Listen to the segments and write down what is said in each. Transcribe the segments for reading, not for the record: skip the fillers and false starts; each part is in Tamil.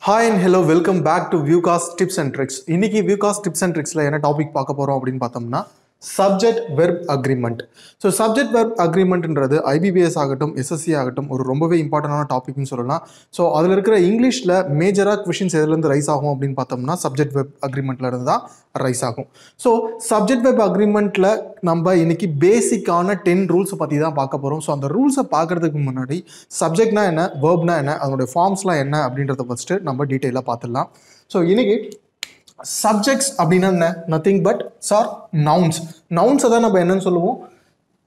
Hi and hello, welcome back to Viewcast Tips and Tricks. இன்னைக்கு Viewcast Tips and Tricks ல என்ன டாபிக் பார்க்க போறோம் அப்படின்னு பார்த்தோம்னா subject verb agreement. So subject verb அக்ரிமெண்ட்ன்றது IBPS ஆகட்டும் SSC ஆகட்டும் ஒரு ரொம்பவே இம்பார்ட்டண்டான டாபிக்னு சொல்லலாம். ஸோ அதில் இருக்கிற இங்கிலீஷில் மேஜராக கொஷின்ஸ் எதுலேருந்து ரைஸ் ஆகும் அப்படின்னு பார்த்தோம்னா சப்ஜெக்ட் வெர்ப் அக்ரிமெண்ட்ல இருந்து தான் ரைஸ் ஆகும். ஸோ சப்ஜெக்ட் வெர்ப் அக்ரிமெண்ட்டில் நம்ம இன்னைக்கு பேசிக்கான 10 ரூல்ஸை பற்றி தான் பார்க்க போகிறோம். ஸோ அந்த ரூல்ஸை பார்க்கறதுக்கு முன்னாடி சப்ஜெக்ட்னா என்ன, வெர்ப்னா என்ன, அதனுடைய ஃபார்ம்ஸ்லாம் என்ன அப்படின்றத ஃபஸ்ட்டு நம்ம டீட்டெயிலாக பார்த்துடலாம். ஸோ இன்னைக்கு சப்ஜெக்ட்ஸ் அப்படின்னா என்ன, நத்திங் பட் நவுன்ஸ். நவுன்ஸை தான் நம்ம என்னன்னு சொல்லுவோம்,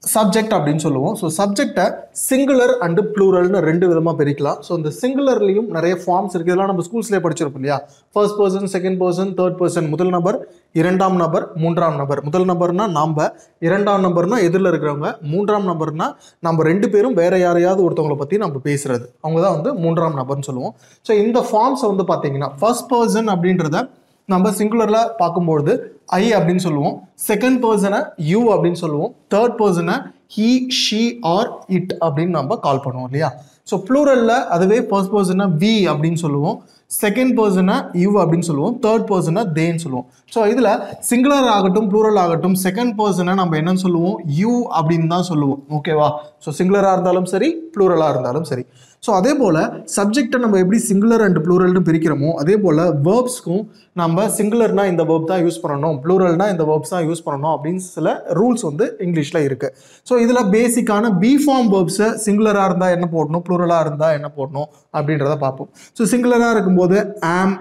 சப்ஜெக்ட் அப்படின்னு சொல்லுவோம். ஸோ சப்ஜெக்டை சிங்குலர் அண்டு ப்ளூரல்னு ரெண்டு விதமாக பிரிக்கலாம். ஸோ இந்த சிங்குலர்லையும் நிறைய ஃபார்ம்ஸ் இருக்குது. இதெல்லாம் நம்ம ஸ்கூல்ஸ்லேயே படிச்சிருப்போம் இல்லையா. First person, second person, third person, முதல் நபர், இரண்டாம் நபர், மூன்றாம் நபர். முதல் நபர்னா நம்ம, இரண்டாம் நபர்னா எதிரில் இருக்கிறவங்க, மூன்றாம் நபர்னா நம்ம ரெண்டு பேரும் வேற யாரையாவது ஒருத்தவங்களை பற்றி நம்ம பேசுறது, அவங்க தான் வந்து மூன்றாம் நபர்னு சொல்லுவோம். ஸோ இந்த ஃபார்ம்ஸை வந்து பார்த்தீங்கன்னா ஃபர்ஸ்ட் பர்சன் அப்படின்றத நம்ம சிங்குலரில் பார்க்கும்பொழுது ஐ அப்படின்னு சொல்லுவோம், செகண்ட் பர்சனை யூ அப்படின்னு சொல்லுவோம், தேர்ட் பர்சனை ஹீ, ஷீ ஆர் இட் அப்படின்னு நம்ம கால் பண்ணுவோம் இல்லையா. ஸோ ப்ளூரலில் அதுவே ஃபர்ஸ்ட் பர்சனை வி அப்படின்னு சொல்லுவோம், செகண்ட் பர்சனை யூ அப்படின்னு சொல்லுவோம், தேர்ட் பர்சனை தேன்னு சொல்லுவோம். ஸோ இதில் சிங்குலர் ஆகட்டும் ப்ளூரல் ஆகட்டும் செகண்ட் பர்சனை நம்ம என்னன்னு சொல்லுவோம், யூ அப்படின்னு தான் சொல்லுவோம். ஓகேவா. ஸோ சிங்குலராக இருந்தாலும் சரி, ப்ளூரலாக இருந்தாலும் சரி. ஸோ அதே போல் சப்ஜெக்டை நம்ம எப்படி சிங்குலர் அண்ட் ப்ளூரல்னு பிரிக்கிறோமோ அதே போல் வேர்ப்ஸ்க்கும் நம்ம சிங்குலர்னா இந்த வேர்ப் தான் யூஸ் பண்ணணும், ப்ளூரல்னா இந்த வேர்ப்ஸ் தான் யூஸ் பண்ணணும் அப்படின்னு சில ரூல்ஸ் வந்து இங்கிலீஷில் இருக்குது. ஸோ இதில் பேசிக்கான பி ஃபார்ம் வேர்ப்ஸை சிங்குலராக இருந்தால் என்ன போடணும், ப்ளூரலாக இருந்தால் என்ன போடணும் அப்படின்றத பார்ப்போம். ஸோ சிங்குலராக இருக்கும்போது ஆம்,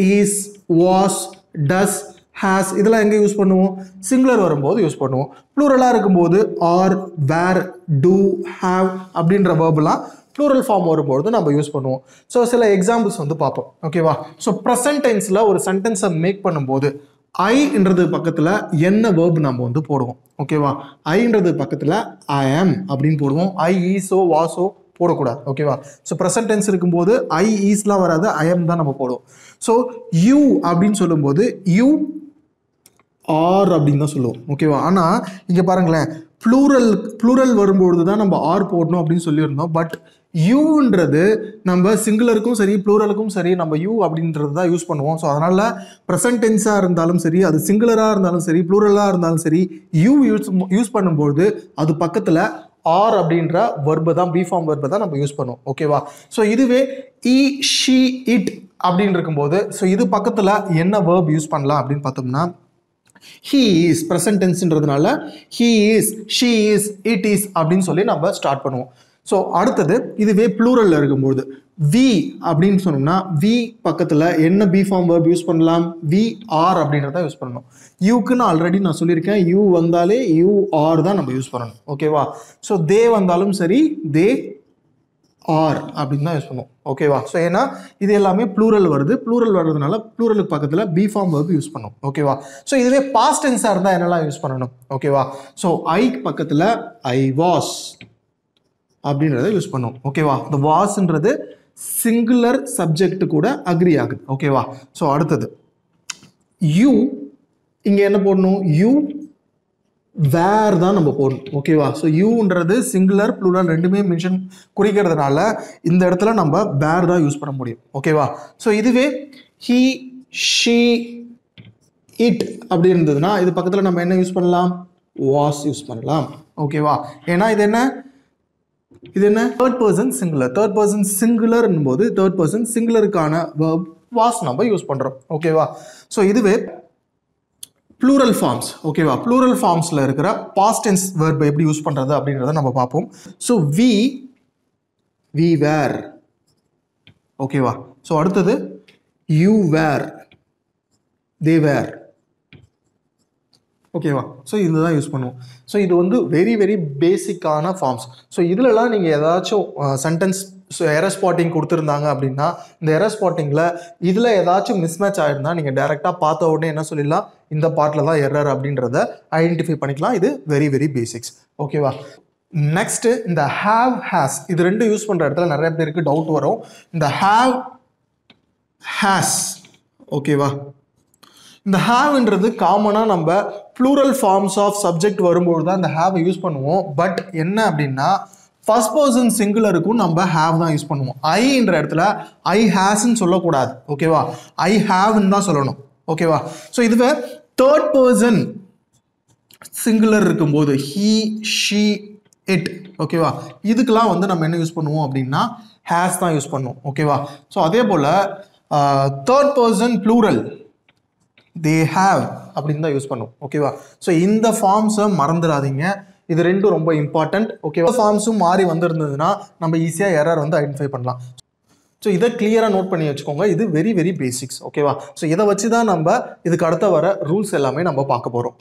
ஈஸ், வாஸ், டஸ், ஹேஸ் இதெல்லாம் எங்கே யூஸ் பண்ணுவோம், சிங்குலர் வரும்போது யூஸ் பண்ணுவோம். ப்ளூரலாக இருக்கும்போது ஆர், வேர், டூ, ஹாவ் அப்படின்ற வேர்பெல்லாம் ப்ளூரல் ஃபார்ம் வரும்போது நம்ம யூஸ் பண்ணுவோம். ஸோ சில எக்ஸாம்பிள்ஸ் வந்து பார்ப்போம். ஓகேவா. ஸோ ப்ரெசன்ட் டென்ஸில் ஒரு சென்டென்ஸை மேக் பண்ணும்போது ஐன்றது பக்கத்தில் என்ன வேர்ப் நம்ம வந்து போடுவோம். ஓகேவா. ஐன்றது பக்கத்தில் ஐ ஆம் அப்படின்னு போடுவோம். ஐ, ஈஸோ, வாஸோ போடக்கூடாது. ஓகேவா. ஸோ ப்ரெசன்ட் டென்ஸ் இருக்கும்போது ஐ, ஈஸ்லாம் வராது, ஐ ஆம் தான் நம்ம போடுவோம். ஸோ யூ அப்படின்னு சொல்லும்போது யூ ஆர் அப்படின்னு தான் சொல்லுவோம். ஓகேவா. ஆனால் இங்கே பாருங்களேன், ப்ளூரல் வரும்பொழுது தான் நம்ம ஆர் போடணும் அப்படின்னு சொல்லியிருந்தோம். பட் யூன்றது நம்ம சிங்குலருக்கும் சரி ப்ளூரலுக்கும் சரி நம்ம யூ அப்படின்றது தான் யூஸ் பண்ணுவோம். ஸோ அதனால் ப்ரெசன்ட் டென்ஸாக இருந்தாலும் சரி, அது சிங்குலராக இருந்தாலும் சரி, ப்ளூரலாக இருந்தாலும் சரி, யூ யூஸ் பண்ணும்போது அது பக்கத்தில் ஆர் அப்படின்ற வெர்பை தான், பி ஃபார்ம் வெர்பை தான் நம்ம யூஸ் பண்ணுவோம். ஓகேவா. ஸோ இதுவே இ, ஷி, இட் அப்படின்னு இருக்கும்போது ஸோ இது பக்கத்தில் என்ன வேர்ப் யூஸ் பண்ணலாம் அப்படின்னு பார்த்தோம்னா he is, present tenseன்றதுனால he is, she is, it is அப்படின்னு சொல்லி நம்ம ஸ்டார்ட் பண்ணுவோம். ஸோ அடுத்தது இதுவே ப்ளூரலில் இருக்கும்போது வி அப்படின்னு சொன்னோம்னா வி பக்கத்தில் என்ன பி ஃபார்ம் வேர்ப் யூஸ் பண்ணலாம், வி ஆர் அப்படின்றத யூஸ் பண்ணணும். யூக்குன்னு ஆல்ரெடி நான் சொல்லியிருக்கேன், யூ வந்தாலே யூ ஆர் தான் நம்ம யூஸ் பண்ணணும். ஓகேவா. ஸோ தே வந்தாலும் சரி தே ஆர் அப்படின்னு தான் யூஸ் பண்ணுவோம். ஓகேவா. ஸோ ஏன்னா இது எல்லாமே ப்ளூரல் வருது, ப்ளூரல் வர்றதுனால ப்ளூரலுக்கு பக்கத்தில் பி ஃபார்ம் வேர்ப் யூஸ் பண்ணும். ஓகேவா. ஸோ இதுவே பாஸ்ட் டென்ஸாக இருந்தால் என்னெல்லாம் யூஸ் பண்ணணும். ஓகேவா. ஸோ ஐக்கு பக்கத்தில் ஐ வாஸ் அப்படின்றத யூஸ் பண்ணுவோம். ஓகேவா. இந்த வாஸ்ன்றது சிங்குலர் சப்ஜெக்ட் கூட அக்ரி ஆகுது. ஓகேவா. ஸோ அடுத்தது யூ, இங்கே என்ன போடணும், யூ வேர் தான் நம்ம போடணும். ஓகேவா. ஸோ யூன்றது சிங்குலர் ப்ளூரல் ரெண்டுமே மென்ஷன் குறிக்கிறதுனால இந்த இடத்துல நம்ம வேர் தான் யூஸ் பண்ண முடியும். ஓகேவா. ஸோ இதுவே ஹீ, ஷீ, இட் அப்படி இருந்ததுன்னா இது பக்கத்தில் நம்ம என்ன யூஸ் பண்ணலாம், வாஸ் யூஸ் பண்ணலாம். ஓகேவா. ஏன்னா இது என்ன third person singular. Third person சிங்குலர்னும் போது தேர்ட் பர்சன் சிங்குலருக்கான வேர்ப் வாஸ் நம்ம யூஸ் பண்ணுறோம். ஓகேவா. ஸோ இதுவே ப்ளூரல் ஃபார்ம்ஸ். ஓகேவா. ப்ளூரல் ஃபார்ம்ஸில் இருக்கிற பாஸ்ட் டென்ஸ் வெர்பை எப்படி யூஸ் பண்ணுறது அப்படின்றத நம்ம பார்ப்போம். So we were. ஓகேவா. ஸோ அடுத்தது யூ வேர், தே வேர். ஓகேவா. ஸோ இதுதான் யூஸ் பண்ணுவோம். ஸோ இது வந்து வெரி வெரி பேசிக்கான ஃபார்ம்ஸ். ஸோ இதிலலாம் நீங்கள் ஏதாச்சும் சென்டென்ஸ் எரர் ஸ்பாட்டிங் கொடுத்துருந்தாங்க அப்படின்னா இந்த எரர் ஸ்பாட்டிங்கில் இதில் ஏதாச்சும் மிஸ்மேட்ச் ஆகிருந்தால் நீங்கள் டேரெக்டாக பார்த்த உடனே என்ன சொல்லிடலாம், இந்த பார்ட்டில் தான் எரர் அப்படின்றத ஐடென்டிஃபை பண்ணிக்கலாம். இது வெரி வெரி பேசிக்ஸ். ஓகேவா. நெக்ஸ்ட்டு இந்த ஹாவ், ஹேஸ் இது ரெண்டு யூஸ் பண்ணுற இடத்துல நிறைய பேருக்கு டவுட் வரும். இந்த ஹாவ், ஹேஸ். ஓகேவா. இந்த ஹாவ்ன்றது காமனாக நம்ம ப்ளூரல் ஃபார்ம்ஸ் ஆஃப் சப்ஜெக்ட் வரும்போது தான் இந்த ஹாவை யூஸ் பண்ணுவோம். பட் என்ன அப்படின்னா ஃபர்ஸ்ட் பர்சன் சிங்குலருக்கும் நம்ம ஹேவ் தான் யூஸ் பண்ணுவோம். ஐன்ற இடத்துல ஐ ஹேஸ்ன்னு சொல்லக்கூடாது. ஓகேவா, ஐ ஹேவ்ன்னு தான் சொல்லணும். ஓகேவா, ஸோ இதுவே தேர்ட் பர்சன் சிங்குலர் இருக்கும்போது ஹீ ஷீ இட், ஓகேவா, இதுக்கெல்லாம் வந்து நம்ம என்ன யூஸ் பண்ணுவோம் அப்படின்னா ஹேஸ் தான் யூஸ் பண்ணுவோம். ஓகேவா, ஸோ அதே போல் third person plural they have அப்படின்னு தான் யூஸ் பண்ணுவோம். ஓகேவா, ஸோ இந்த ஃபார்ம்ஸை மறந்துடாதீங்க, இது ரெண்டும் ரொம்ப இம்பார்ட்டன்ட். ஓகேவா, ஃபார்ம்ஸும் மாறி வந்திருந்ததுன்னா நம்ம ஈஸியாக எரர் வந்து ஐடென்டிஃபை பண்ணலாம். ஸோ இதை கிளியராக நோட் பண்ணி வச்சுக்கோங்க, இது வெரி வெரி பேசிக்ஸ். ஓகேவா, ஸோ இதை வச்சு தான் நம்ம இதுக்கு அடுத்த வர ரூல்ஸ் எல்லாமே நம்ம பார்க்க போகிறோம்.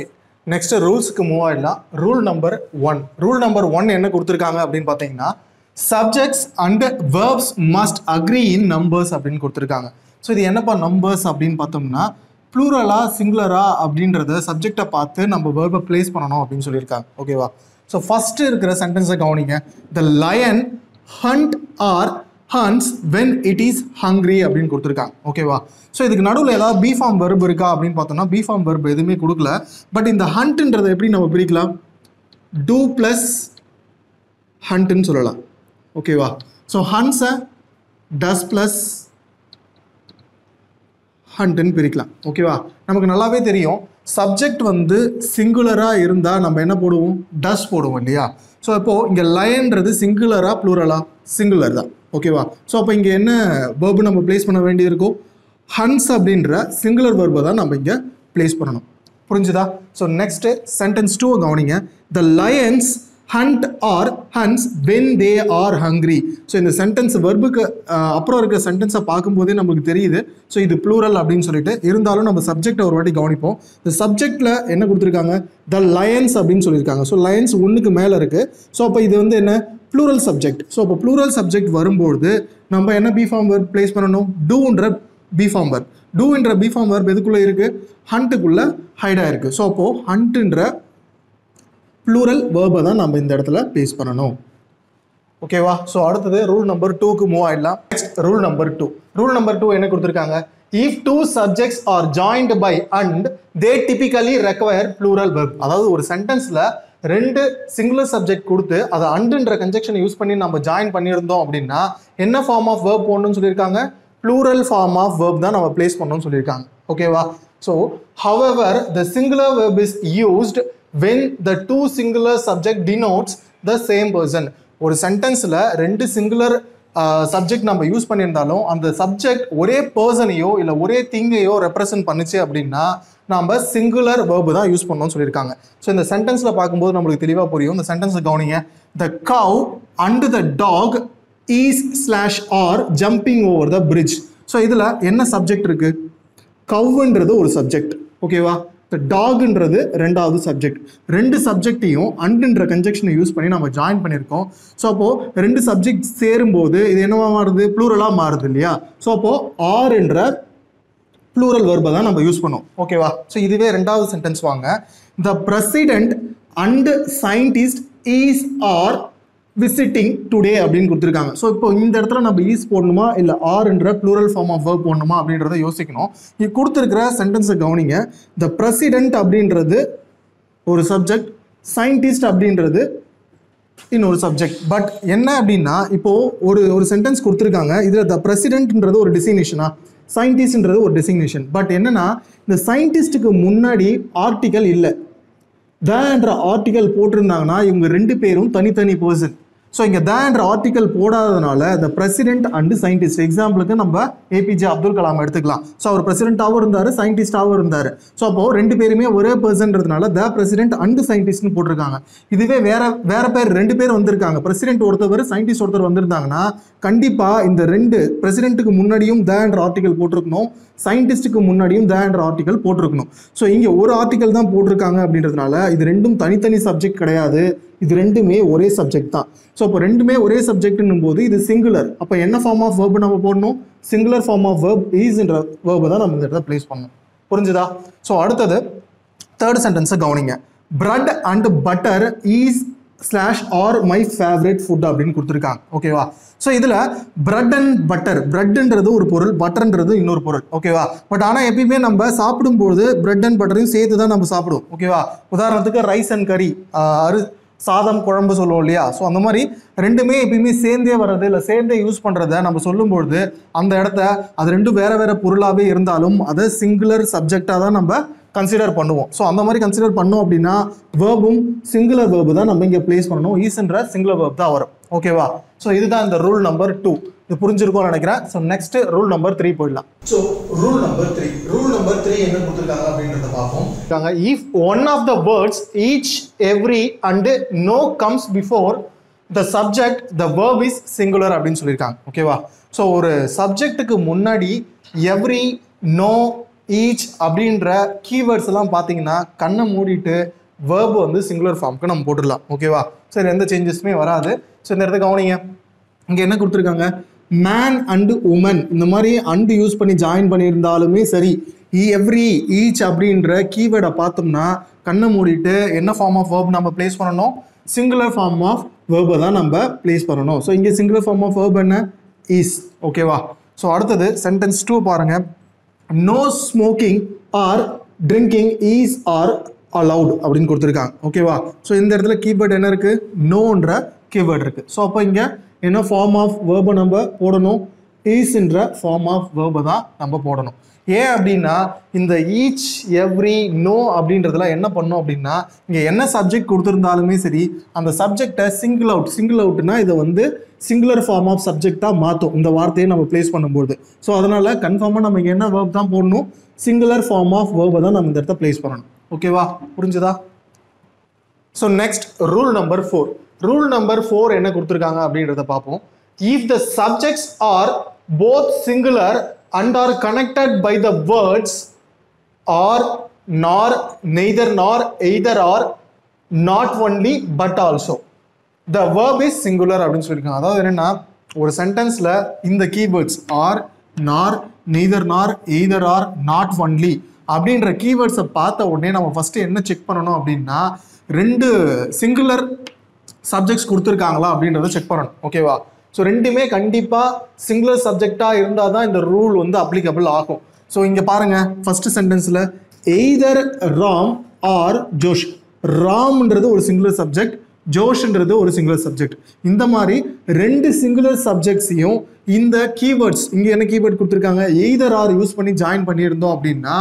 நெக்ஸ்ட் ரூல்ஸுக்கு மூவ் ஆகிடலாம். Rule number 1. ரூல் நம்பர் 1 என்ன கொடுத்துருக்காங்க அப்படின்னு பார்த்தீங்கன்னா subjects and verbs must agree in numbers அப்படின்னு கொடுத்துருக்காங்க. ஸோ இது என்னப்பா நம்பர்ஸ் அப்படின்னு பார்த்தோம்னா ப்ளூரலா சிங்குலரா அப்படின்றத சப்ஜெக்டை பார்த்து நம்ம வேர்பை பிளேஸ் பண்ணணும் அப்படின்னு சொல்லியிருக்காங்க. ஓகேவா, ஸோ ஃபர்ஸ்ட் இருக்கிற சென்டென்ஸை கவனிங்க. The lion hunt or hunts when it is hungry அப்படின்னு கொடுத்துருக்காங்க. ஓகேவா, ஸோ இதுக்கு நடுவில் ஏதாவது பி ஃபார்ம் வெர்ப் இருக்கா அப்படின்னு பார்த்தோம்னா பி ஃபார்ம் வெர்ப் எதுவுமே கொடுக்கல. பட் இந்த ஹண்ட்ன்றதை எப்படி நம்ம பிரிக்கலாம், டூ ப்ளஸ் ஹண்ட்னு சொல்லலாம். ஓகேவா, ஸோ ஹண்ட்ஸை டஸ் ப்ளஸ் ஹண்ட்னு பிரிக்கலாம். ஓகேவா, நமக்கு நல்லாவே தெரியும் சப்ஜெக்ட் வந்து சிங்குலராக இருந்தால் நம்ம என்ன போடுவோம், டஸ் போடுவோம் இல்லையா. ஸோ இப்போது இங்கே லயன்றது சிங்குலரா ப்ளூரலா, சிங்குலர் தான். ஓகேவா, ஸோ அப்போ இங்கே என்ன வேர்பு நம்ம பிளேஸ் பண்ண வேண்டியது இருக்கும், ஹன்ஸ் அப்படின்ற சிங்குலர் வேர்பை தான் நம்ம இங்கே பிளேஸ் பண்ணணும். புரிஞ்சுதா? ஸோ நெக்ஸ்ட்டு சென்டென்ஸ் 2 கவனிங்க. The lions hunt or hunts when they are hungry. So இந்த சென்டென்ஸ் வெர்புக்கு அப்புறம் இருக்க சென்டென்ஸை பார்க்கும்போதே நமக்கு தெரியுது ஸோ இது ப்ளூரல் அப்படின்னு சொல்லிட்டு. இருந்தாலும் நம்ம சப்ஜெக்டை ஒரு வாட்டி கவனிப்போம். இந்த சப்ஜெக்டில் என்ன கொடுத்துருக்காங்க, த லயன்ஸ் அப்படின்னு சொல்லியிருக்காங்க. ஸோ லயன்ஸ் 1க்கு மேலே இருக்குது. ஸோ அப்போ இது வந்து என்ன, ப்ளூரல் சப்ஜெக்ட். ஸோ அப்போ ப்ளூரல் சப்ஜெக்ட் வரும்போது நம்ம என்ன பி ஃபார்ம் வெர்ப் பிளேஸ் பண்ணணும், டூன்ற பி ஃபார்ம் வெர்ப். டூன்ற பி ஃபார்ம் வெர்ப் எதுக்குள்ளே இருக்குது, ஹண்ட்டுக்குள்ளே ஹைடாக இருக்குது. ஸோ அப்போது ஹண்ட்டுன்ற ப்ளூரல் வேர்பை தான் நம்ம இந்த இடத்துல பேஸ் பண்ணணும். ஓகேவா, ஸோ அடுத்தது ரூல் நம்பர் 2க்கு மூவ் ஆகிடலாம். Next rule number 2. Rule number 2 என்ன கொடுத்துருக்காங்க, if 2 subjects are joined by and they typically require plural verb. அதாவது ஒரு சென்டென்ஸில் 2 சிங்குலர் சப்ஜெக்ட் கொடுத்து அதை அண்டுன்ற கன்ஜெக்ஷனை யூஸ் பண்ணி நம்ம ஜாயின் பண்ணியிருந்தோம் அப்படின்னா என்ன ஃபார்ம் ஆஃப் வேர்ப் போடணும்னு சொல்லியிருக்காங்க, ப்ளூரல் ஃபார்ம் ஆஃப் வேர்ப் தான் நம்ம பிளேஸ் பண்ணணும்னு சொல்லியிருக்காங்க. ஓகேவா, so however the singular verb is used when the two singular subject denotes the same person. ஒரு சென்டென்ஸில் 2 சிங்குலர் சப்ஜெக்ட் நம்ம யூஸ் பண்ணியிருந்தாலும் அந்த சப்ஜெக்ட் ஒரே பர்சனையோ இல்லை ஒரே திங்கையோ ரெப்ரசன்ட் பண்ணுச்சு அப்படின்னா நம்ம சிங்குலர் வேர்பு தான் யூஸ் பண்ணணும்னு சொல்லியிருக்காங்க. ஸோ இந்த சென்டென்ஸில் பார்க்கும்போது நம்மளுக்கு தெளிவாக புரியும். இந்த சென்டென்ஸை கவனிங்க. The cow and the dog is slash are jumping over the bridge. So இதில் என்ன சப்ஜெக்ட் இருக்குது, கவ்ன்றது ஒரு சப்ஜெக்ட். ஓகேவா, இந்த டாக்ன்றது 2வது சப்ஜெக்ட். 2 சப்ஜெக்டையும் அண்டுன்ற கன்ஜெக்ஷனை யூஸ் பண்ணி நம்ம ஜாயின் பண்ணியிருக்கோம். ஸோ அப்போது 2 சப்ஜெக்ட் சேரும்போது இது என்னவா மாறுது, ப்ளூரலாக மாறுது இல்லையா. ஸோ அப்போது ஆர் என்ற ப்ளூரல் வெர்பை தான் நம்ம யூஸ் பண்ணோம். ஓகேவா, ஸோ இதுவே 2வது சென்டென்ஸ் வாங்க. The president and scientist is or visiting today அப்படின்னு கொடுத்துருக்காங்க. ஸோ இப்போ இந்த இடத்துல நம்ம ஈஸ் போடணுமா இல்லை ஆர்ன்ற ப்ளூரல் ஃபார்ம் ஆஃப் வேர்ப் போடணுமா அப்படின்றத யோசிக்கணும். இது கொடுத்துருக்கிற சென்டென்ஸை கவனிங்க. த பிரசிடென்ட் அப்படின்றது ஒரு சப்ஜெக்ட், சயின்டிஸ்ட் அப்படின்றது இன்னொரு சப்ஜெக்ட். பட் என்ன அப்படின்னா இப்போது ஒரு சென்டென்ஸ் கொடுத்துருக்காங்க, இதில் த பிரசிடென்ட்ன்றது ஒரு டெசிக்னேஷனா, சயின்டிஸ்ட்ன்றது ஒரு டெசிக்னேஷன். பட் என்னன்னா இந்த சயின்டிஸ்ட்டுக்கு முன்னாடி ஆர்டிக்கல் இல்லை. தன்ற ஆர்டிக்கல் போட்டிருந்தாங்கன்னா இவங்க 2 பேரும் தனித்தனி பர்சன். ஸோ இங்கே தன்ற ஆர்டிக்கல் போடாததுனால த பிரசிடென்ட் அண்டு சயின்டிஸ்ட், எக்ஸாம்பிளுக்கு நம்ம ஏபிஜே அப்துல் கலாம் எடுத்துக்கலாம். ஸோ அவர் பிரசிடென்ட்டாகவும் இருந்தார், சயின்டிஸ்டாகவும் இருந்தார். ஸோ அப்போது 2 பேருமே ஒரே பர்சன்றதுனால த பிரசிடென்ட் அண்டு சயின்டிஸ்ட்னு போட்டிருக்காங்க. இதுவே வேற பேர் 2 பேர் வந்திருக்காங்க, பிரசிடென்ட் ஒருத்தவர் சயின்டிஸ்ட் ஒருத்தர் வந்திருந்தாங்கன்னா கண்டிப்பாக இந்த 2 பிரசிடென்ட்டுக்கு முன்னாடியும் தன்ற ஆர்டிக்கல் போட்டிருக்கணும், சயின்டிஸ்ட்டுக்கு முன்னாடியும் தன்ற ஆர்டிக்கல் போட்டிருக்கணும். ஸோ இங்கே ஒரு ஆர்டிக்கல் தான் போட்டிருக்காங்க அப்படின்றதுனால இது 2ம் தனித்தனி சப்ஜெக்ட் கிடையாது, இது 2மே ஒரே சப்ஜெக்ட் தான். ஸோ இப்போ 2மே ஒரே சப்ஜெக்ட்னும் போது இது சிங்குலர். அப்போ என்ன ஃபார்ம் ஆஃப் வேர்பு நம்ம போடணும், சிங்குலர் ஃபார்ம் ஆஃப் வேர்ப் ஈஸ்ன்ற வேர்பை தான் நம்ம இந்த இடத்துல பிளேஸ் பண்ணணும். புரிஞ்சுதா? ஸோ அடுத்தது 3rd சென்டென்ஸை கவனிங்க. Bread and butter is slash or my favourite food அப்படின்னு கொடுத்துருக்காங்க. ஓகேவா, ஸோ இதில் பிரெட் அண்ட் பட்டர், பிரெட்ன்றது ஒரு பொருள், பட்டர்ன்றது இன்னொரு பொருள். ஓகேவா, பட் ஆனால் எப்பயுமே நம்ம சாப்பிடும்போது பிரெட் அண்ட் பட்டரையும் சேர்த்து தான் நம்ம சாப்பிடுவோம். ஓகேவா, உதாரணத்துக்கு ரைஸ் அண்ட் கறி, சாதம் குழம்பு சொல்லுவோம் இல்லையா? ஸோ அந்த மாதிரி ரெண்டுமே எப்பயுமே சேர்ந்தே வர்றது இல்லை சேர்ந்தே யூஸ் பண்ணுறத நம்ம சொல்லும்பொழுது அந்த இடத்த அது ரெண்டும் வேற வேற பொருளாகவே இருந்தாலும் அதை சிங்குலர் சப்ஜெக்டாக தான் நம்ம கன்சிடர் பண்ணுவோம். ஸோ அந்த மாதிரி கன்சிடர் பண்ணோம் அப்படின்னா வேர்பும் சிங்குலர் வேர்பு தான் நம்ம இங்கே பிளேஸ் பண்ணணும். ஈஸ்ன்ற சிங்குலர் வேர்ப் தான் வரும். ஓகேவா? ஸோ இதுதான் இந்த ரூல் நம்பர் 2. இது புரிஞ்சிருக்கும்னு நினைக்கிறேன். ஸோ நெக்ஸ்ட் ரூல் நம்பர் 3 போயிடலாம். ஸோ ரூல் நம்பர் 3 என்ன கொடுத்துருக்காங்க அப்படின்றத பார்ப்போம். If one of the words each every and no comes before the subject the verb is singular அப்படின்னு சொல்லியிருக்காங்க. ஓகேவா? ஸோ ஒரு சப்ஜெக்ட்டுக்கு முன்னாடி எவ்ரி, நோ, ஈச் அப்படின்ற கீவேர்ட்ஸ் எல்லாம் பார்த்தீங்கன்னா கண்ணை மூடிட்டு வேர்பு வந்து சிங்குலர் ஃபார்முக்கு நம்ம போட்டுடலாம். ஓகேவா? சரி, எந்த சேஞ்சஸுமே வராது. ஸோ இந்த இடத்த கவனிங்க. இங்கே என்ன கொடுத்துருக்காங்க? மேன் அண்டு உமன் இந்த மாதிரி அண்டு யூஸ் பண்ணி ஜாயின் பண்ணியிருந்தாலுமே சரி, எவ்ரி, ஈச் அப்படின்ற கீவேர்டை பார்த்தோம்னா கண்ணை மூடிட்டு என்ன ஃபார்ம் ஆஃப் வேர்ப் நம்ம பிளேஸ் பண்ணணும்? சிங்குலர் ஃபார்ம் ஆஃப் வேர்பை தான் நம்ம பிளேஸ் பண்ணணும். ஸோ இங்கே சிங்குலர் ஃபார்ம் ஆஃப் வேர்ப் என்ன? இஸ். ஓகேவா? ஸோ அடுத்தது சென்டென்ஸ் 2 பாருங்க. No smoking or drinking is or allowed அப்படின்னு கொடுத்துருக்காங்க. ஓகேவா? ஸோ இந்த இடத்துல கீவேர்டு என்ன இருக்கு? நோன்ற கீவேர்டு இருக்கு. ஸோ அப்போ இங்கே என்ன ஃபார்ம் ஆஃப் வேர்பை நம்ம போடணும்? ஈஸ்ன்ற ஃபார்ம் ஆஃப் வேர்பை தான் நம்ம போடணும். ஏன் அப்படின்னா இந்த ஈச், எவ்ரி, நோ அப்படின்றதுல என்ன பண்ணோம் அப்படின்னா இங்கே என்ன சப்ஜெக்ட் கொடுத்துருந்தாலுமே சரி அந்த சப்ஜெக்டை சிங்கிள் அவுட்னா இதை வந்து சிங்குலர் ஃபார்ம் ஆஃப் சப்ஜெக்டாக மாற்றும் இந்த வார்த்தையை நம்ம பிளேஸ் பண்ணும்போது. ஸோ அதனால் கன்ஃபார்மாக நம்ம இங்கே என்ன வேர்ப் தான் போடணும்? சிங்குலர் ஃபார்ம் ஆஃப் வேர்பை தான் நம்ம இந்த இடத்த பிளேஸ் பண்ணணும். ஓகேவா? புரிஞ்சுதா? So next rule number 4. Rule number 4 என்ன கொடுத்துருக்காங்க அப்படின்றத பார்ப்போம். If the subjects are both singular and are connected by the words or, nor, neither nor, either or, not only but also, the verb is singular அப்படின்னு சொல்லியிருக்காங்க. அதாவது என்னன்னா ஒரு சென்டென்ஸ்ல இந்த கீவேர்ட்ஸ் ஆர், நார், neither nor, either or, not only அப்படின்ற கீவேர்ட்ஸை பார்த்த உடனே நம்ம ஃபர்ஸ்ட் என்ன செக் பண்ணணும் அப்படின்னா ரெண்டு சிங்குலர் சப்ஜெக்ட்ஸ் கொடுத்துருக்காங்களா அப்படின்றத செக் பண்ணணும். ஓகேவா? ஸோ ரெண்டுமே கண்டிப்பாக சிங்குலர் சப்ஜெக்டாக இருந்தால் தான் இந்த ரூல் வந்து அப்ளிகபிள் ஆகும். ஸோ இங்கே பாருங்கள் ஃபர்ஸ்ட் சென்டென்ஸில் எய்தர் ராம் ஆர் ஜோஷ். ராம்ன்றது ஒரு சிங்குலர் சப்ஜெக்ட், ஜோஷ்ன்றது ஒரு சிங்குலர் சப்ஜெக்ட். இந்த மாதிரி ரெண்டு சிங்குலர் சப்ஜெக்ட்ஸையும் இந்த கீவேர்ட்ஸ் இங்கே என்ன கீவேர்ட் கொடுத்துருக்காங்க? எய்தர் ஆர் யூஸ் பண்ணி ஜாயின் பண்ணியிருந்தோம் அப்படின்னா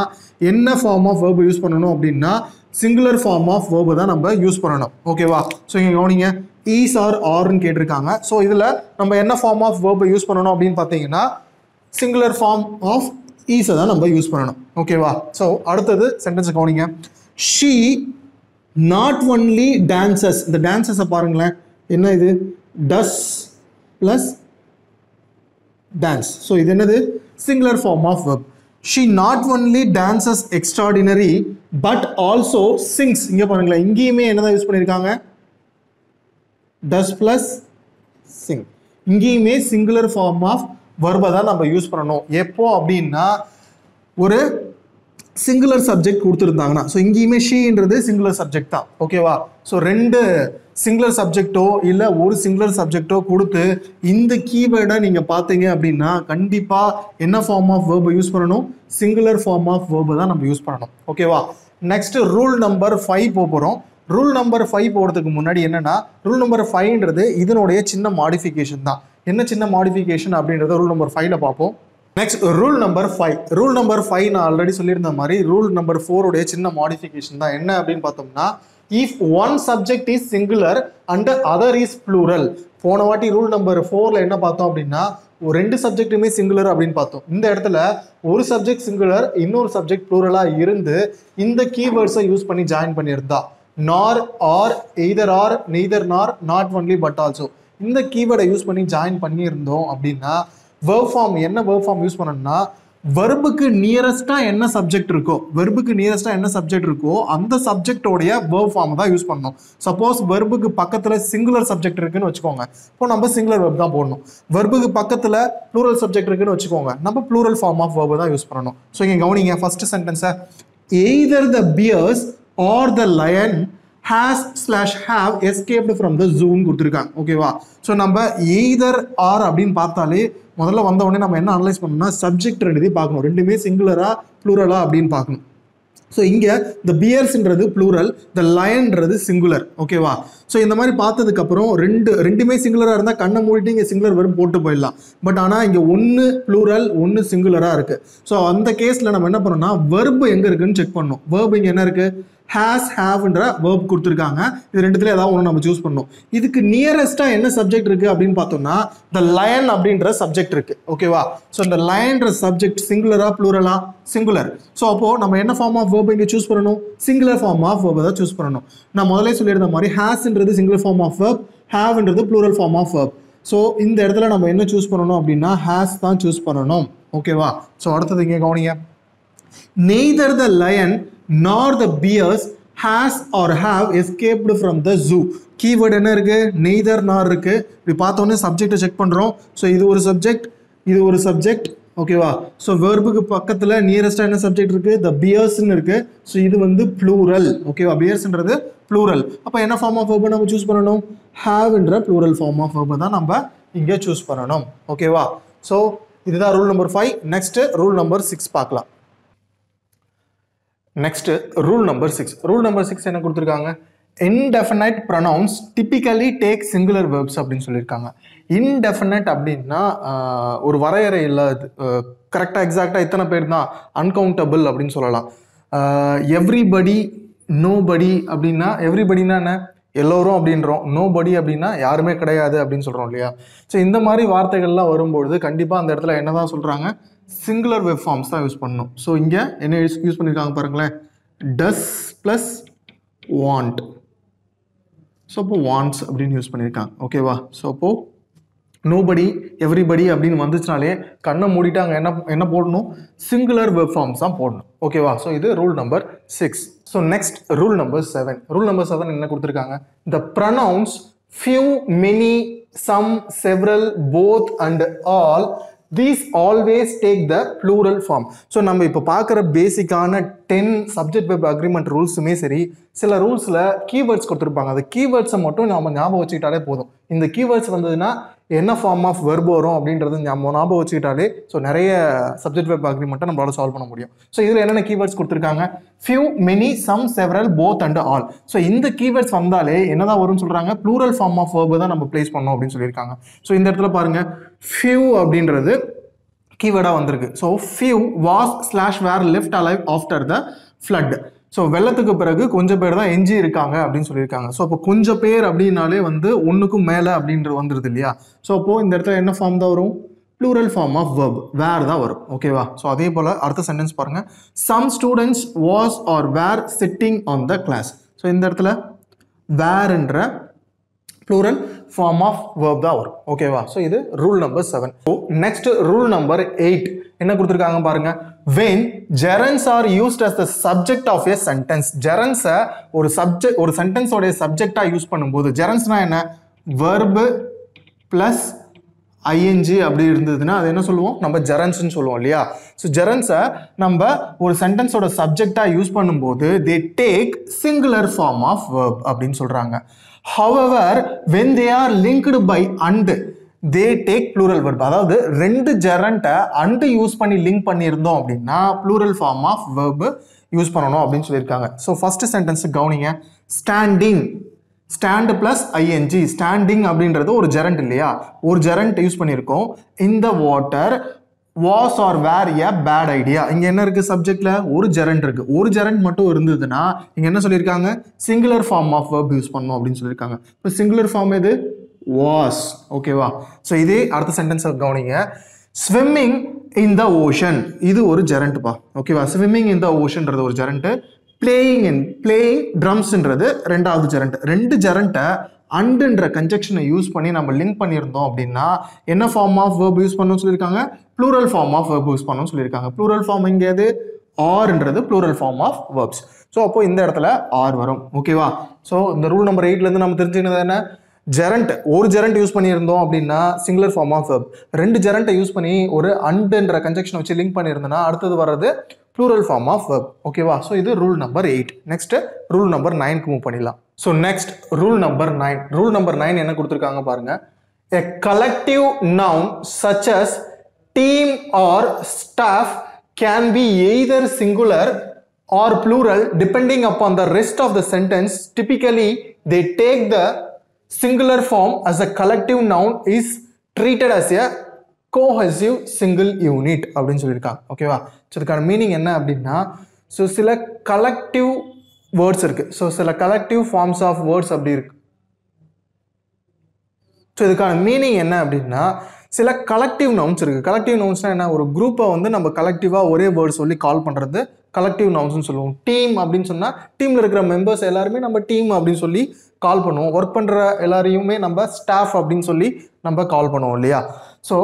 என்ன ஃபார்ம் ஆஃப் வேர்பை யூஸ் பண்ணணும் அப்படின்னா சிங்குலர் ஃபார்ம் ஆஃப் வேர்பை தான் நம்ம யூஸ் பண்ணணும். ஓகேவா? ஸோ இங்கே கவனிங்க ஈஸ் ஆர் ஆர்ன்னு கேட்டிருக்காங்க. ஸோ இதில் நம்ம என்ன ஃபார்ம் ஆஃப் வேர்பை யூஸ் பண்ணணும் அப்படின்னு பார்த்தீங்கன்னா சிங்குலர் ஃபார்ம் ஆஃப் ஈஸை தான் நம்ம யூஸ் பண்ணணும். ஓகேவா? ஸோ அடுத்தது சென்டென்ஸை கவனிங்க. She not only dances. இந்த டான்சஸை பாருங்களேன், என்ன இது? டஸ் ப்ளஸ் டான்ஸ். ஸோ இது என்னது? Singular form of verb. She not only dances extraordinary but also sings. இங்கே பாருங்களேன், இங்கேயுமே என்னதான் யூஸ் பண்ணியிருக்காங்க? Does plus sing. இங்கேயுமே சிங்குலர் ஃபார்ம் ஆஃப் வெர்பை தான் நம்ம யூஸ் பண்ணணும். எப்போ அப்படின்னா ஒரு சிங்குலர் சப்ஜெக்ட் கொடுத்துருந்தாங்கன்னா. ஸோ இங்கேயுமே ஷீன்றது சிங்குலர் சப்ஜெக்ட் தான். ஓகேவா? ஸோ ரெண்டு சிங்குலர் சப்ஜெக்டோ இல்லை ஒரு சிங்குலர் சப்ஜெக்டோ கொடுத்து இந்த கீவேர்டை நீங்கள் பார்த்தீங்க அப்படின்னா கண்டிப்பாக என்ன ஃபார்ம் ஆஃப் வேர்பை யூஸ் பண்ணணும்? சிங்குலர் ஃபார்ம் ஆஃப் வேர்பை தான் நம்ம யூஸ் பண்ணணும். ஓகேவா? நெக்ஸ்ட் ரூல் நம்பர் 5 போகிறோம். ரூல் நம்பர் 5 போகிறதுக்கு முன்னாடி என்னன்னா ரூல் நம்பர் 5ன்றது இதனுடைய சின்ன மாடிஃபிகேஷன் தான். என்ன சின்ன மாடிஃபிகேஷன் அப்படின்றத ரூல் நம்பர் 5ல பார்ப்போம். Next rule number 5. Rule number 5 நான் ஆல்ரெடி சொல்லியிருந்த மாதிரி ரூல் நம்பர் 4 உடைய சின்ன மாடிஃபிகேஷன் தான். என்ன அப்படின்னு பார்த்தோம்னா if one subject is singular and other is plural. போன வாட்டி ரூல் நம்பர் 4ல என்ன பார்த்தோம் அப்படின்னா ஒரு ரெண்டு சப்ஜெக்ட்டுமே சிங்குலர் அப்படின்னு பார்த்தோம். இந்த இடத்துல ஒரு சப்ஜெக்ட் சிங்குலர் இன்னொரு சப்ஜெக்ட் ப்ளூரலாக இருந்து இந்த கீவேர்ட்ஸை யூஸ் பண்ணி ஜாயின் பண்ணியிருந்தா nor or either or neither nor not only but also இந்த கீவேர்டை யூஸ் பண்ணி ஜாயின் பண்ணியிருந்தோம் அப்படின்னா வெர்ப் ஃபார்ம் என்ன வெர்ப் ஃபார்ம் யூஸ் பண்ணணும்னா வெர்புக்கு நியரஸ்டாக என்ன சப்ஜெக்ட் இருக்கோ அந்த சப்ஜெக்டோடைய வெர்ப் ஃபார்ம் தான் யூஸ் பண்ணணும். சப்போஸ் வெர்புக்கு பக்கத்தில் சிங்குலர் சப்ஜெக்ட் இருக்குன்னு வச்சுக்கோங்க, இப்போ நம்ம சிங்குலர் வெர்ப் தான் போடணும். வெர்புக்கு பக்கத்தில் ப்ளூரல் சப்ஜெக்ட் இருக்குன்னு வச்சுக்கோங்க, நம்ம ப்ளூரல் ஃபார்ம் ஆஃப் வெர்பை தான் யூஸ் பண்ணணும். ஸோ இங்கே கவனிங்க ஃபர்ஸ்ட் சென்டென்ஸை either the bears or the lion has/have escaped from the zoo கொடுத்துருக்காங்க. ஓகேவா? ஸோ நம்ம எய்தர் ஆர் அப்படின்னு பார்த்தாலே முதல்ல வந்த உடனே நம்ம என்ன அனலைஸ் பண்ணணும்னா சப்ஜெக்ட் ரெண்டுத்தையும் பார்க்கணும். ரெண்டுமே சிங்குலரா ப்ளூரலா அப்படின்னு பார்க்கணும். ஸோ இங்கே the bearsன்றது ப்ளூரல், the lionன்றது சிங்குலர். ஓகேவா? ஸோ இந்த மாதிரி பார்த்ததுக்கப்புறம் ரெண்டுமே சிங்குலராக இருந்தால் கண்ணை மூடிட்டு இங்கே சிங்குலர் வெறும் போட்டு போயிடலாம். பட் ஆனால் இங்கே ஒன்று ப்ளூரல் ஒன்று சிங்குலராக இருக்குது. ஸோ அந்த கேஸில் நம்ம என்ன பண்ணோம்னா வெர்பு எங்கே இருக்குன்னு செக் பண்ணணும். வெர்பு இங்கே என்ன இருக்குது? ஹேஸ், ஹேவ்ன்ற வேர்ப் கொடுத்துருக்காங்க. இது ரெண்டுத்துல ஏதாவது ஒன்று நம்ம சூஸ் பண்ணணும். இதுக்கு நியரஸ்ட்டாக என்ன சப்ஜெக்ட் இருக்குது அப்படின்னு பார்த்தோம்னா த லயன் அப்படின்ற சப்ஜெக்ட் இருக்குது. ஓகேவா? ஸோ இந்த லயன்ற சப்ஜெக்ட் சிங்குலரா ப்ளூரலா? சிங்குலர். ஸோ அப்போது நம்ம என்ன ஃபார்ம் ஆஃப் வேர்ப் இங்கே சூஸ் பண்ணணும்? சிங்குலர் ஃபார்ம் ஆஃப் வேர்பை தான் சூஸ் பண்ணணும். நான் முதலே சொல்லியிருந்த மாதிரி ஹேஸ்ன்றது சிங்குலர் ஃபார்ம் ஆஃப் வேர்ப், ஹேவ்ன்றது plural form of verb. So இந்த இடத்துல நம்ம என்ன சூஸ் பண்ணணும் அப்படின்னா ஹேஸ் தான் சூஸ் பண்ணணும். ஓகேவா? ஸோ அடுத்தது இங்கே கவனிங்க. neither the lion nor the bears has or have escaped from the zoo. keyword என்ன இருக்கு? neither nor இருக்கு. இப்படி பார்த்தோன்னே சப்ஜெக்டை செக் பண்ணுறோம். ஸோ இது ஒரு சப்ஜெக்ட், இது ஒரு சப்ஜெக்ட். ஓகேவா? ஸோ வெர்புக்கு பக்கத்தில் நியரஸ்டாக என்ன சப்ஜெக்ட் இருக்குது? த பியர்ஸ்ன்னு இருக்குது. ஸோ இது வந்து ப்ளூரல். ஓகேவா? பியர்ஸ்ன்றது ப்ளூரல். அப்போ என்ன ஃபார்ம் ஆஃப் வேர்பை நம்ம சூஸ் பண்ணணும்? ஹேவ்ன்ற ப்ளூரல் ஃபார்ம் ஆஃப் வேர்பை தான் நம்ம இங்கே சூஸ் பண்ணணும். ஓகேவா? ஸோ இதுதான் rule number 5. Next rule number 6 பார்க்கலாம். Next rule number 6. Rule number 6 என்ன கொடுத்துருக்காங்க? Indefinite pronounce typically take singular verbs அப்படின்னு சொல்லியிருக்காங்க. இன்டெஃபினைட் அப்படின்னா ஒரு வரையறை இல்லாது, கரெக்டாக எக்ஸாக்டாக இத்தனை பேர் தான், அன்கவுண்டபிள் அப்படின்னு சொல்லலாம். எவ்ரிபடி, நோபடி அப்படின்னா எவ்ரிபடினா என்ன? எல்லோரும் அப்படின்றோம். நோபடி அப்படின்னா யாருமே கிடையாது அப்படின்னு சொல்கிறோம் இல்லையா? ஸோ இந்த மாதிரி வார்த்தைகள்லாம் வரும்பொழுது கண்டிப்பாக அந்த இடத்துல என்ன தான் சொல்கிறாங்க? சிங்குலர் வெப் ஃபார்ம்ஸ் தான் யூஸ் பண்ணணும். ஸோ இங்கே என்ன யூஸ் பண்ணியிருக்காங்க பாருங்களேன், டஸ் ப்ளஸ் வாண்ட். ஸோ அப்போ வாண்ட்ஸ் அப்படின்னு யூஸ் பண்ணியிருக்காங்க. ஓகேவா? ஸோ அப்போது நோபடி, எவ்ரிபடி அப்படின்னு வந்துச்சுனாலே கண்ணை மூடிட்டு அங்கே என்ன போடணும்? சிங்குலர் வெப் ஃபார்ம்ஸ் தான் போடணும். ஓகேவா? ஸோ இது rule number 6. So next rule number 7. Rule number 7 என்ன கொடுத்துருக்காங்க? த pronounce few, many, some, several, both and all, these always take the plural form. So நம்ம இப்போ பார்க்குற பேசிக்கான 10 சப்ஜெக்ட் வெப் அக்ரிமெண்ட் ரூல்ஸுமே சரி, சில ரூல்ஸில் கீவேர்ட்ஸ் கொடுத்துருப்பாங்க. அந்த கீவேர்ட்ஸை மட்டும் நம்ம ஞாபகம் வச்சுக்கிட்டாலே போதும். இந்த கீவேர்ட்ஸ் வந்ததுன்னா என்ன ஃபார்ம் ஆஃப் வெர்ப் வரும் அப்படின்றது ஞாபகம் வச்சுக்கிட்டாலே ஸோ நிறைய சப்ஜெக்ட் வெப் அக்ரிமெண்ட்டை நம்மளால சால்வ் பண்ண முடியும். ஸோ இதில் என்னென்ன கீவேர்ட்ஸ் கொடுத்துருக்காங்க? few, many, some, several, both and all. So இந்த கீவேர்ட்ஸ் வந்தாலே என்னதான் வரும்னு சொல்கிறாங்க? ப்ளூரல் ஃபார்ம் ஆஃப் வெர்பை தான் நம்ம பிளேஸ் பண்ணோம் அப்படின்னு சொல்லியிருக்காங்க. ஸோ இந்த இடத்துல பாருங்க, few அப்படின்றது கீவேர்டாக வந்திருக்கு. So few was / were left alive after the flood. So வெள்ளத்துக்கு பிறகு கொஞ்சம் பேர் தான் எஞ்சி இருக்காங்க அப்படின்னு சொல்லியிருக்காங்க. ஸோ அப்போ கொஞ்சம் பேர் அப்படின்னாலே வந்து ஒன்றுக்கும் மேலே அப்படின்றது வந்துடுது இல்லையா? ஸோ அப்போது இந்த இடத்துல என்ன ஃபார்ம் தான் வரும்? Plural form of verb, were தான் வரும். ஓகேவா? ஸோ அதே போல் அடுத்த சென்டென்ஸ் பாருங்கள், some students was or were sitting on the class. So இந்த இடத்துல வேர்ன்ற ப்ளூரல் ஃபார்ம் ஆஃப் வெர்ப் தான் வரும். ஓகேவா? ஸோ இது rule number 7. So next rule number 8 என்ன கொடுத்துருக்காங்க பாருங்க, when gerunds are used as the subject of a sentence. gerunds ஒரு சென்டென்ஸோடைய சப்ஜெக்டா யூஸ் பண்ணும்போது, gerundsனா என்ன? verb plus ing அப்படி இருந்ததுன்னா அது என்ன சொல்லுவோம்? நம்ம gerundsன்னு சொல்லுவோம் இல்லையா? ஸோ gerundsஐ நம்ம ஒரு சென்டென்ஸோட சப்ஜெக்டா யூஸ் பண்ணும்போது they take singular form of verb அப்படின்னு சொல்றாங்க. however when they are linked by and they take plural verb. அதாவது ரெண்டு ஜெரண்ட்டை and யூஸ் பண்ணி லிங்க் பண்ணியிருந்தோம் அப்படின்னா plural form of verb use பண்ணணும் அப்படின்னு சொல்லியிருக்காங்க. ஸோ ஃபர்ஸ்ட் சென்டென்ஸ் கவனிங்க, standing, stand plus ING. Standing அப்படின்றது ஒரு ஜெரண்ட் இல்லையா? ஒரு ஜெரண்ட் யூஸ் பண்ணியிருக்கோம். இந்த water was or were a bad idea. இங்கே என்ன இருக்குது? சப்ஜெக்டில் ஒரு ஜெரண்ட் இருக்குது. ஒரு ஜெரண்ட் மட்டும் இருந்ததுன்னா இங்கே என்ன சொல்லியிருக்காங்க? Singular form of verb use பண்ணணும் அப்படின்னு சொல்லியிருக்காங்க. இப்போ சிங்குலர் ஃபார்ம் எது? வாஸ். ஓகேவா? ஸோ இதே அடுத்த சென்டென்ஸ் கவனிங்க, ஸ்விம்மிங் இன் த ஓஷன். இது ஒரு ஜெரண்ட்பா. ஓகேவா? ஸ்விம்மிங் இன் த ஓஷன்றது ஒரு ஜெரண்ட். பிளேயிங் ட்ரம்ஸ்ன்றது ரெண்டாவது ஜெரண்ட். ரெண்டு ஜெரண்ட்டை அண்டுன்ற கன்ஜெக்ஷனை யூஸ் பண்ணி நம்ம லிங்க் பண்ணியிருந்தோம் அப்படின்னா என்ன ஃபார்ம் ஆஃப் வெர்ப் யூஸ் பண்ணணும்னு சொல்லியிருக்காங்க? Plural form of verb use பண்ணணும்னு சொல்லியிருக்காங்க. ப்ளூரல் ஃபார்ம் இங்கே எது? ஆர்ன்றது plural form of verbs. So அப்போ இந்த இடத்துல ஆர் வரும். ஓகேவா? ஸோ இந்த ரூல் நம்பர் 8லேருந்து நம்ம தெரிஞ்சுக்கிறது என்ன? ஜெரண்ட், ஒரு ஜெரண்ட் யூஸ் பண்ணியிருந்தோம் அப்படின்னா சிங்குலர் ஃபார்ம் ஆஃப் வெர்ப். ரெண்டு ஜெரண்ட்டை யூஸ் பண்ணி ஒரு அண்டுன்ற கன்ஜெக்ஷனை வச்சு லிங்க் பண்ணியிருந்தோன்னா அடுத்தது வர்றது ப்ளூரல் ஃபார்ம் ஆஃப் வெர்ப். ஓகேவா? ஸோ இது rule number 8. Next rule number 9க்கு மூவ் பண்ணிடலாம். So next rule number 9. Rule number 9 என்ன கொடுத்துருக்காங்க பாருங்க, a collective noun such as team or staff can be either singular or plural depending upon the rest of the sentence, typically they take the singular form as a collective noun is treated as a cohesive single unit அப்படின்னு சொல்லியிருக்காங்க. ஓகேவா? ஸோ இதுக்கான மீனிங் என்ன அப்படின்னா, ஸோ சில கலெக்டிவ் வேர்ட்ஸ் இருக்கு. ஸோ சில கலெக்டிவ் ஃபார்ம்ஸ் ஆஃப் வேர்ட்ஸ் அப்படி இருக்கு. ஸோ இதுக்கான மீனிங் என்ன அப்படின்னா, சில கலெக்டிவ் நவுன்ஸ் இருக்கு. கலெக்டிவ் நவுன்ஸ்னா என்ன, ஒரு குரூப்பை வந்து நம்ம கலெக்டிவாக ஒரே வேர்ட் சொல்லி கால் பண்ணுறது கலெக்டிவ் நவுன்ஸ்னு சொல்லுவோம். டீம் அப்படின்னு சொன்னால் டீமில் இருக்கிற மெம்பர்ஸ் எல்லாருமே நம்ம டீம் அப்படின்னு சொல்லி கால் பண்ணுவோம். ஒர்க் பண்ணுற எல்லாரையுமே நம்ம ஸ்டாஃப் அப்படின்னு சொல்லி நம்ம கால் பண்ணுவோம் இல்லையா? ஸோ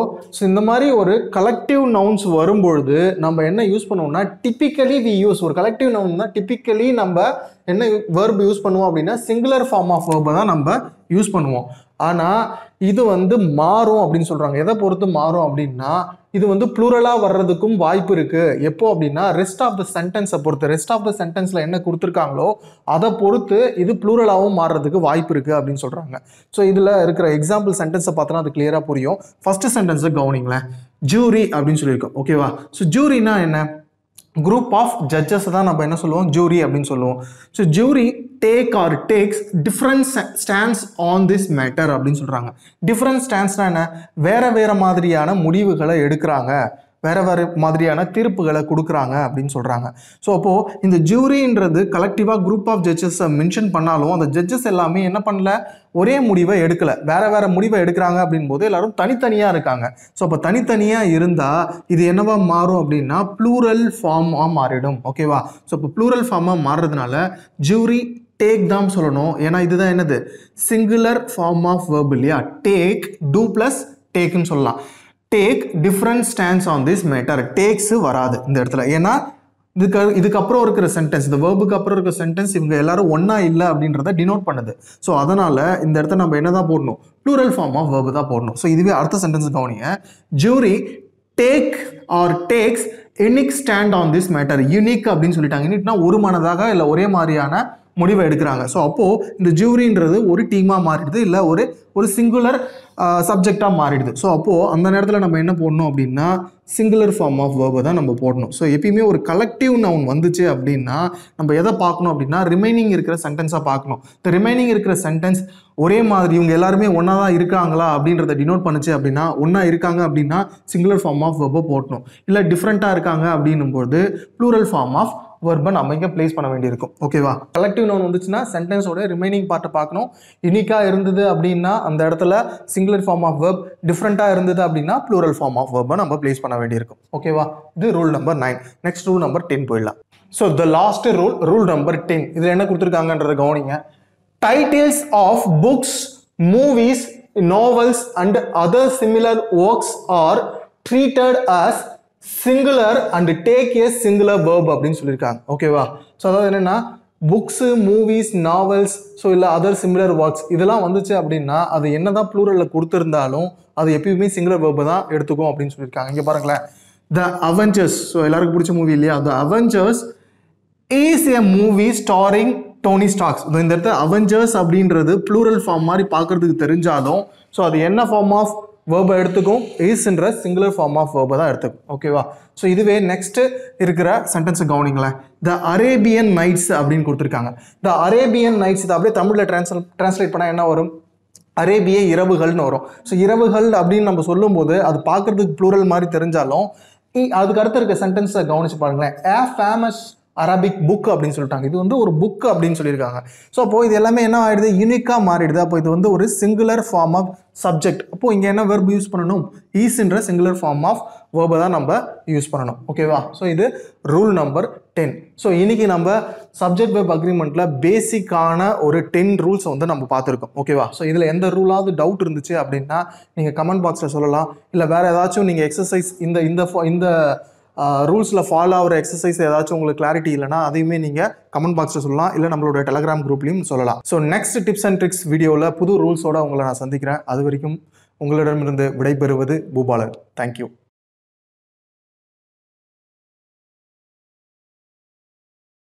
இந்த மாதிரி ஒரு கலெக்டிவ் நவுன்ஸ் வரும்பொழுது நம்ம என்ன யூஸ் பண்ணுவோம்னா, டிப்பிக்கலி வி யூஸ், ஒரு கலெக்டிவ் நவுன்னா டிப்பிக்கலி நம்ம என்ன வேர்ப் யூஸ் பண்ணுவோம் அப்படின்னா சிங்குலர் ஃபார்ம் ஆஃப் வேர்பை தான் நம்ம யூஸ் பண்ணுவோம். ஆனால் இது வந்து மாறும் அப்படின்னு சொல்கிறாங்க. எதை பொறுத்து மாறும் அப்படின்னா, இது வந்து ப்ளூரலாக வர்றதுக்கும் வாய்ப்பு இருக்குது. எப்போ அப்படின்னா ரெஸ்ட் ஆஃப் த சென்டென்ஸை பொறுத்து, ரெஸ்ட் ஆஃப் த சென்டென்ஸில் என்ன கொடுத்துருக்காங்களோ அதை பொறுத்து இது ப்ளூரலாகவும் மாறுறதுக்கு வாய்ப்பு இருக்குது அப்படின்னு சொல்கிறாங்க. ஸோ இதில் இருக்கிற எக்ஸாம்பிள் சென்டென்ஸை பார்த்தோன்னா அது கிளியராக புரியும். ஃபர்ஸ்ட் சென்டென்ஸை கவனிங்களேன். ஜூரி அப்படின்னு சொல்லியிருக்கோம். ஓகேவா? ஸோ ஜூரினா என்ன, குரூப் ஆஃப் ஜட்ஜஸ் தான் நம்ம என்ன சொல்லுவோம், ஜூரி அப்படின்னு சொல்லுவோம். So jury take or takes different stands on this matter அப்படின்னு சொல்கிறாங்க. டிஃப்ரெண்ட் ஸ்டாண்ட்ஸ்னா என்ன, வேற வேற மாதிரியான முடிவுகளை எடுக்கிறாங்க, வேற வேற மாதிரியான தீர்ப்புகளை கொடுக்குறாங்க அப்படின்னு சொல்கிறாங்க. ஸோ அப்போது இந்த ஜூரின்றது கலெக்டிவாக குரூப் ஆஃப் ஜட்ஜஸை மென்ஷன் பண்ணாலும் அந்த ஜட்ஜஸ் எல்லாமே என்ன பண்ணல, ஒரே முடிவை எடுக்கலை, வேற வேற முடிவை எடுக்கிறாங்க அப்படின் போது எல்லாரும் தனித்தனியாக இருக்காங்க. ஸோ அப்போ தனித்தனியாக இருந்தால் இது என்னவா மாறும் அப்படின்னா ப்ளூரல் ஃபார்மாக மாறிடும். ஓகேவா? ஸோ இப்போ ப்ளூரல் ஃபார்மாக மாறுறதுனால ஜூரி டேக் தான் சொல்லணும். ஏன்னா இதுதான் என்னது, சிங்குலர் ஃபார்ம் ஆஃப் வேர்ப் இல்லையா? டேக், டூ ப்ளஸ் டேக்குன்னு சொல்லலாம். Take different stands on this matter. Takes வராது இந்த இடத்துல. ஏன்னா இதுக்கப்புறம் இருக்கிற சென்டென்ஸ், இந்த வேர்புக்கு அப்புறம் இருக்கிற சென்டென்ஸ் இவங்க எல்லாரும் ஒன்றா இல்லை அப்படின்றத டினோட் பண்ணுது. ஸோ அதனால் இந்த இடத்துல நம்ம என்ன தான் போடணும், ப்ளூரல் ஃபார்ம் ஆஃப் வேர்பு தான் போடணும். ஸோ இதுவே அடுத்த சென்டென்ஸ் கவனிங்க. Jury take or takes unique stand on this matter. Unique அப்படின்னு சொல்லிட்டாங்க. யூனிக்னா ஒரு மனதாக இல்லை ஒரே மாதிரியான முடிவை எடுக்கிறாங்க. ஸோ அப்போது இந்த ஜூரின்றது ஒரு டீமாக மாறிடுது, இல்லை ஒரு சிங்குலர் சப்ஜெக்டாக மாறிடுது. ஸோ அப்போது அந்த நேரத்தில் நம்ம என்ன போடணும் அப்படின்னா சிங்குலர் ஃபார்ம் ஆஃப் வேர்பை தான் நம்ம போடணும். ஸோ எப்பயுமே ஒரு கலெக்டிவ் நவுன் வந்துச்சு அப்படின்னா நம்ம எதை பார்க்கணும் அப்படின்னா ரிமைனிங் இருக்கிற சென்டென்ஸாக பார்க்கணும். இந்த ரிமைனிங் இருக்கிற சென்டென்ஸ் ஒரே மாதிரி இவங்க எல்லாருமே ஒன்றா தான் இருக்காங்களா அப்படின்றத டினோட் பண்ணுச்சு அப்படின்னா, ஒன்றா இருக்காங்க அப்படின்னா சிங்குலர் ஃபார்ம் ஆஃப் வேர்பை போடணும். இல்லை டிஃப்ரெண்ட்டாக இருக்காங்க அப்படின்னும் போது ப்ளூரல் ஃபார்ம் ஆஃப் வேர்பை நம்ம இங்கே பிளேஸ் பண்ண வேண்டியிருக்கும். ஓகேவா? கலெக்டிவ் நவுன் வந்துச்சுன்னா சென்டென்ஸோட ரிமைனிங் பார்ட்டை பார்க்கணும். யூனிக்காக இருந்தது அப்படின்னா அந்த இடத்துல சிங்குலர் ஃபார்ம் ஆஃப் வேர்ப், டிஃப்ரெண்ட்டாக இருந்தது அப்படின்னா ப்ளூரல் ஃபார்ம் ஆஃப் வேர்பை நம்ம பிளேஸ் பண்ண வேண்டியிருக்கும். ஓகேவா? இது rule number 9. Next rule number 10 போயிடலாம். So the last rule number 10. இதில் என்ன கொடுத்துருக்காங்கன்றதை கவனிங்க. Titles of books, movies, novels and other similar works are treated as singular and take a singular verb அப்படின்னு சொல்லியிருக்காங்க. ஓகேவா? ஸோ அதாவது என்னென்னா புக்ஸு, மூவிஸ், நாவல்ஸ், ஸோ இல்லை அதர் சிமிலர் ஒர்க்ஸ் இதெல்லாம் வந்துச்சு அப்படின்னா அது என்ன தான் ப்ளூரலில் கொடுத்துருந்தாலும் அது எப்பயுமே சிங்குலர் வேர்பை தான் எடுத்துக்கும் அப்படின்னு சொல்லியிருக்காங்க. இங்கே பாருங்களேன். த அவெஞ்சர்ஸ், ஸோ எல்லாருக்கும் பிடிச்ச மூவி இல்லையா? The Avengers is a movie starring Tony Starks. இந்த இடத்துல அவெஞ்சர்ஸ் அப்படின்றது ப்ளூரல் ஃபார்ம் மாதிரி பார்க்கறதுக்கு தெரிஞ்சாலும் ஸோ அது என்ன ஃபார்ம் ஆஃப் வேர்பை எடுத்துக்கும், இஸ்ன்ற சிங்குலர் ஃபார்ம் ஆஃப் வேர்பை தான் எடுத்துக்கும். ஓகேவா? ஸோ இதுவே நெக்ஸ்ட் இருக்கிற சென்டென்ஸை கவனிங்களேன். த அரேபியன் நைட்ஸ் அப்படின்னு கொடுத்துருக்காங்க. த அரேபியன் நைட்ஸ் இதை அப்படியே தமிழில் டிரான்ஸ்லேட் பண்ணால் என்ன வரும், அரேபிய இரவுகள்னு வரும். ஸோ இரவுகள் அப்படின்னு நம்ம சொல்லும்போது அது பார்க்கறதுக்கு ப்ளூரல் மாதிரி தெரிஞ்சாலும் அதுக்கு அடுத்து இருக்க சென்டென்ஸை கவனிச்சு பாருங்களேன். ஏ ஃபேமஸ் அரபிக் புக் அப்படின்னு சொல்லிட்டாங்க. இது வந்து ஒரு புக் அப்படின்னு சொல்லியிருக்காங்க. ஸோ அப்போது இது எல்லாமே என்ன ஆகிடுது, யூனிக்காக மாறிடுது. அப்போ இது வந்து ஒரு சிங்குலர் ஃபார்ம் ஆஃப் சப்ஜெக்ட். அப்போது இங்கே என்ன வெர்ப் யூஸ் பண்ணணும், ஈஸ்ன்ற சிங்குலர் ஃபார்ம் ஆஃப் வேர்பை தான் நம்ம யூஸ் பண்ணணும். ஓகேவா? ஸோ இது ரூல் நம்பர் 10. ஸோ இன்றைக்கி நம்ம சப்ஜெக்ட் வெர்ப் அக்ரிமெண்ட்டில் பேசிக்கான ஒரு 10 ரூல்ஸை வந்து நம்ம பார்த்துருக்கோம். ஓகேவா? ஸோ இதில் எந்த ரூலாவது டவுட் இருந்துச்சு அப்படின்னா நீங்கள் கமெண்ட் பாக்ஸில் சொல்லலாம். இல்லை வேறு ஏதாச்சும் நீங்கள் எக்ஸசைஸ் இந்த ரூல்ஸில் ஃபாலோ ஆகிற எக்ஸசைஸ் ஏதாச்சும் உங்களுக்கு கிளாரிட்டி இல்லைனா அதையுமே நீங்கள் கமெண்ட் பாக்ஸில் சொல்லலாம். இல்லை நம்மளோட டெலகிராம் குரூப்லையும் சொல்லலாம். So next tips and tricks வீடியோவில் புது ரூல்ஸோடு உங்களை நான் சந்திக்கிறேன். அது வரைக்கும் உங்களிடமிருந்து விடைபெறுவது பூபாலன். தேங்க்யூ.